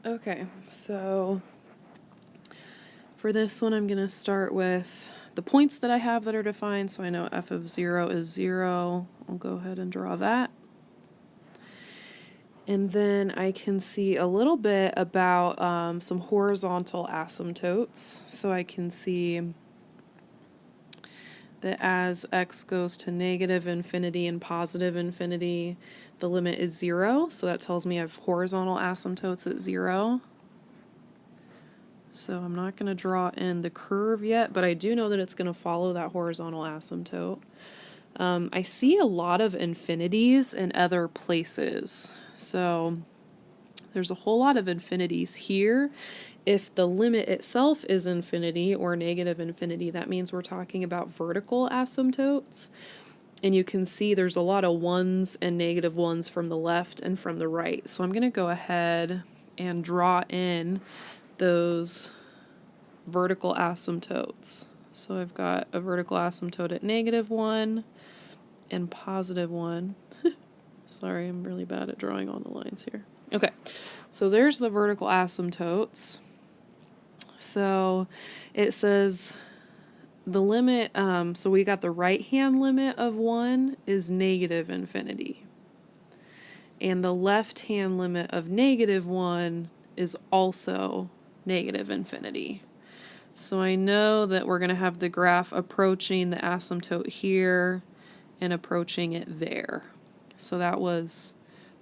Okay, so for this one, I'm going to start with the points that I have that are defined. So I know f of 0 is 0. I'll go ahead and draw that. And then I can see a little bit about some horizontal asymptotes. So I can see that as x goes to negative infinity and positive infinity, the limit is 0. So that tells me I have horizontal asymptotes at 0. So I'm not going to draw in the curve yet, but I do know that it's going to follow that horizontal asymptote. I see a lot of infinities in other places. So there's a whole lot of infinities here. If the limit itself is infinity or negative infinity, that means we're talking about vertical asymptotes. And you can see there's a lot of ones and negative ones from the left and from the right. So I'm going to go ahead and draw in those vertical asymptotes. So I've got a vertical asymptote at -1 and +1. Sorry, I'm really bad at drawing on the lines here. Okay, so there's the vertical asymptotes. So it says the limit, so we got the right-hand limit of 1 is negative infinity. And the left-hand limit of -1 is also negative infinity. So I know that we're going to have the graph approaching the asymptote here and approaching it there. So that was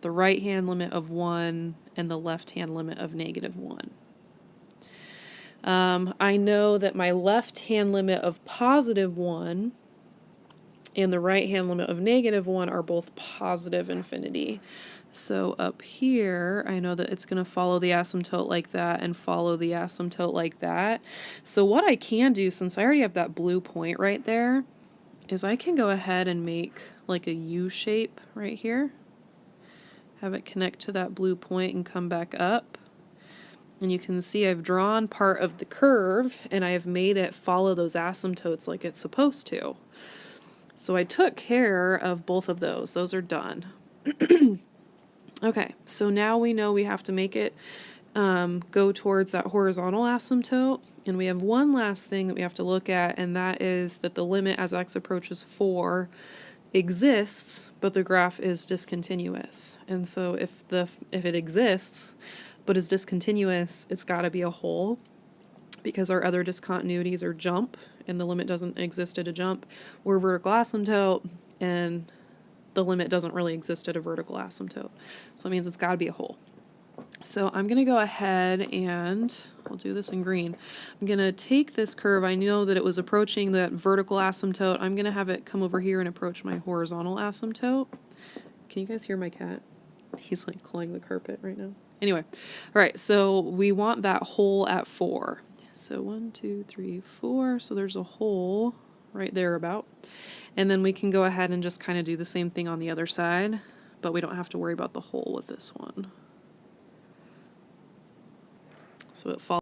the right-hand limit of 1 and the left-hand limit of -1. I know that my left-hand limit of +1 and the right-hand limit of -1 are both positive infinity. So up here, I know that it's going to follow the asymptote like that and follow the asymptote like that. So what I can do, since I already have that blue point right there, is I can go ahead and make like a U shape right here. Have it connect to that blue point and come back up. And you can see I've drawn part of the curve and I have made it follow those asymptotes like it's supposed to. So I took care of both of those. Those are done. Okay, so now we know we have to make it go towards that horizontal asymptote. And we have one last thing that we have to look at, and that is that the limit as x approaches 4 exists, but the graph is discontinuous. And so if it exists but is discontinuous, it's got to be a hole, because our other discontinuities are jump, and the limit doesn't exist at a jump, or vertical asymptote, and the limit doesn't really exist at a vertical asymptote. So it means it's got to be a hole. So I'm going to go ahead and I'll do this in green. I'm going to take this curve. I know that it was approaching that vertical asymptote. I'm going to have it come over here and approach my horizontal asymptote. Can you guys hear my cat? He's like clawing the carpet right now. Anyway, all right, so we want that hole at 4. So 1, 2, 3, 4. So there's a hole right there about. And then we can go ahead and just kind of do the same thing on the other side, but we don't have to worry about the hole with this one. So it follows